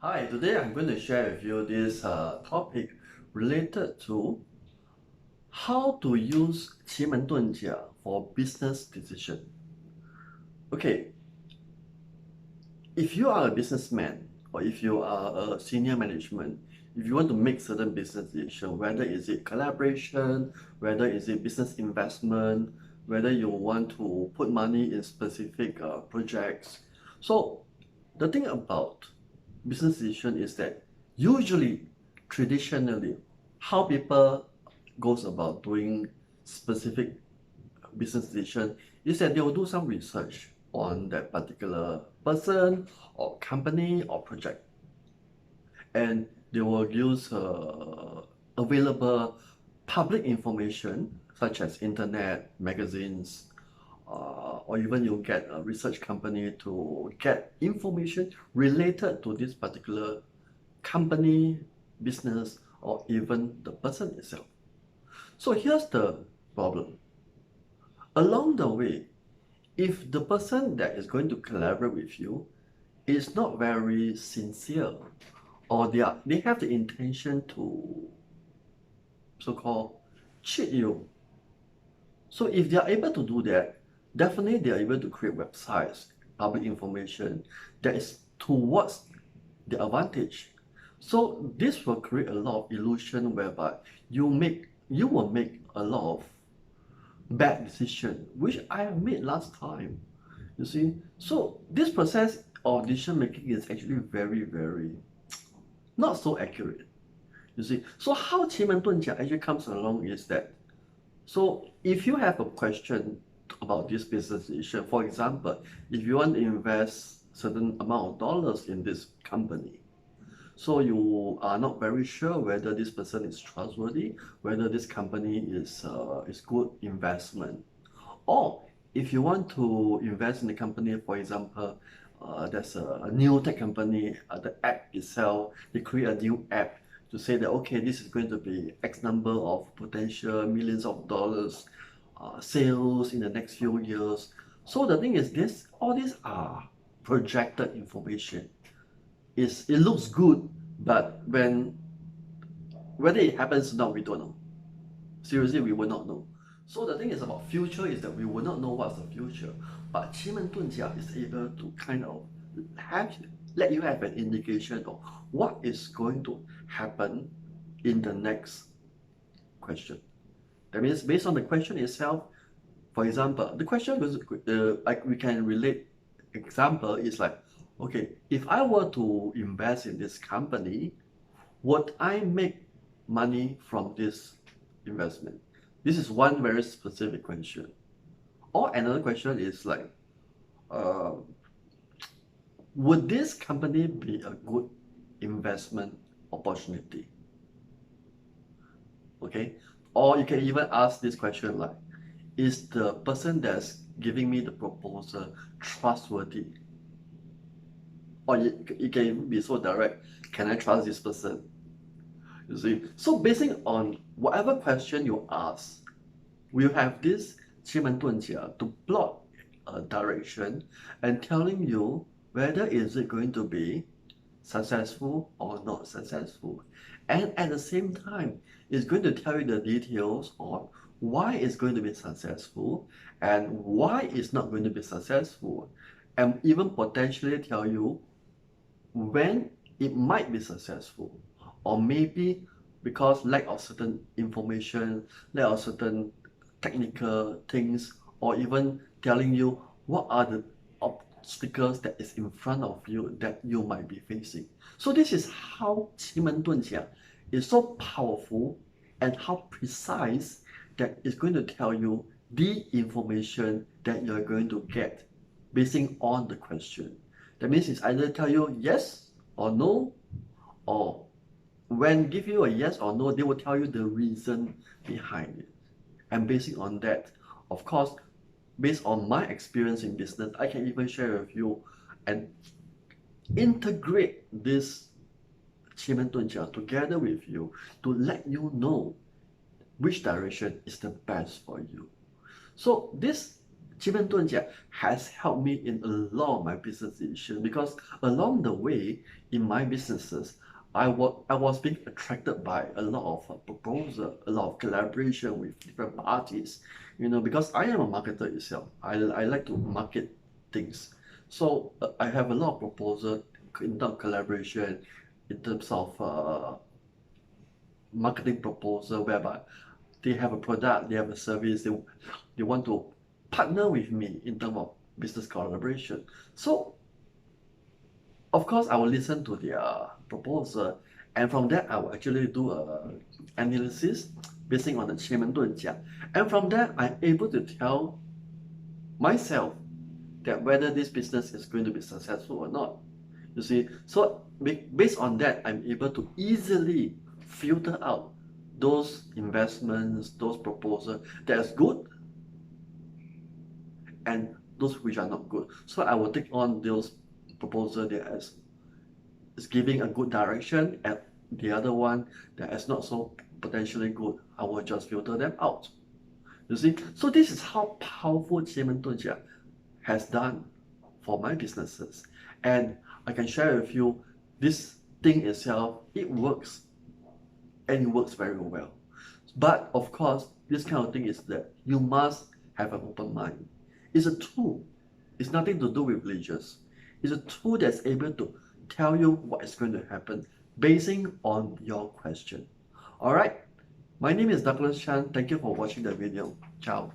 Hi, today I'm going to share with you this topic related to how to use 奇门遁甲 for business decision. Okay, if you are a businessman or if you are a senior management, if you want to make certain business decision, whether is it collaboration, whether is it business investment, whether you want to put money in specific projects. So the thing about business decision is that usually, traditionally, how people goes about doing specific business decision is that they will do some research on that particular person or company or project, and they will use available public information such as internet, magazines, or even you'll get a research company to get information related to this particular company, business, or even the person itself. So here's the problem. Along the way, if the person that is going to collaborate with you is not very sincere, or they have the intention to so-called cheat you. So if they are able to do that, definitely they are able to create websites, public information that is towards the advantage. So this will create a lot of illusion whereby you will make a lot of bad decision, which I have made last time. You see, so this process of decision making is actually very not so accurate. You see, so how 奇门遁甲 actually comes along is that, so if you have a question about this business decision, for example, if you want to invest certain amount of dollars in this company, so you are not very sure whether this person is trustworthy, whether this company is good investment, or if you want to invest in the company, for example, there's a new tech company, the app itself, they create a new app to say that, okay, this is going to be X number of potential millions of dollars sales in the next few years. So the thing is, all these are projected information. It looks good, but whether it happens or not, we don't know. Seriously, we will not know. So the thing is about future is that we will not know what's the future. But 奇门遁甲 is able to kind of let you have an indication of what is going to happen in the next question. That means based on the question itself, for example, the question was like we can relate. Example is like, okay, if I were to invest in this company, would I make money from this investment? This is one very specific question. Or another question is like, uh, would this company be a good investment opportunity? Okay, or you can even ask this question like, is the person that's giving me the proposal trustworthy? Or it can even be so direct, can I trust this person? You see, so basing on whatever question you ask, we'll have this 奇门遁甲 to plot a direction and telling you whether is it going to be successful or not successful. And at the same time, it's going to tell you the details on why it's going to be successful and why it's not going to be successful, and even potentially tell you when it might be successful, or maybe because lack of certain information, lack of certain technical things, or even telling you what are the obstacles that is in front of you that you might be facing. So this is how 奇门遁甲 is so powerful and how precise that it's going to tell you the information that you're going to get basing on the question. That means it's either tell you yes or no, or when give you a yes or no, they will tell you the reason behind it. And basing on that, of course, based on my experience in business, I can even share with you and integrate this 奇门遁甲 together with you to let you know which direction is the best for you. So this QiMen DunJia has helped me in a lot of my business decisions because along the way in my businesses, I was being attracted by a lot of proposal, a lot of collaboration with different parties, because I am a marketer itself. I like to market things. So I have a lot of proposal in terms of collaboration, in terms of marketing proposal whereby they have a product, they have a service, they want to partner with me in terms of business collaboration. So of course I will listen to their proposal, and from that I will actually do a analysis basing on the QiMen DunJia. And from that I'm able to tell myself that whether this business is going to be successful or not. You see, so based on that, I'm able to easily filter out those investments, those proposals that is good and those which are not good. So I will take on those proposals that is giving a good direction, and the other one that is not so potentially good, I will just filter them out. You see, so this is how powerful QiMen DunJia has done for my businesses. And I can share with you, this thing itself, it works, and it works very well. But of course, this kind of thing is that you must have an open mind. It's a tool. It's nothing to do with religious. It's a tool that's able to tell you what is going to happen basing on your question. Alright, my name is Douglas Chan. Thank you for watching the video. Ciao.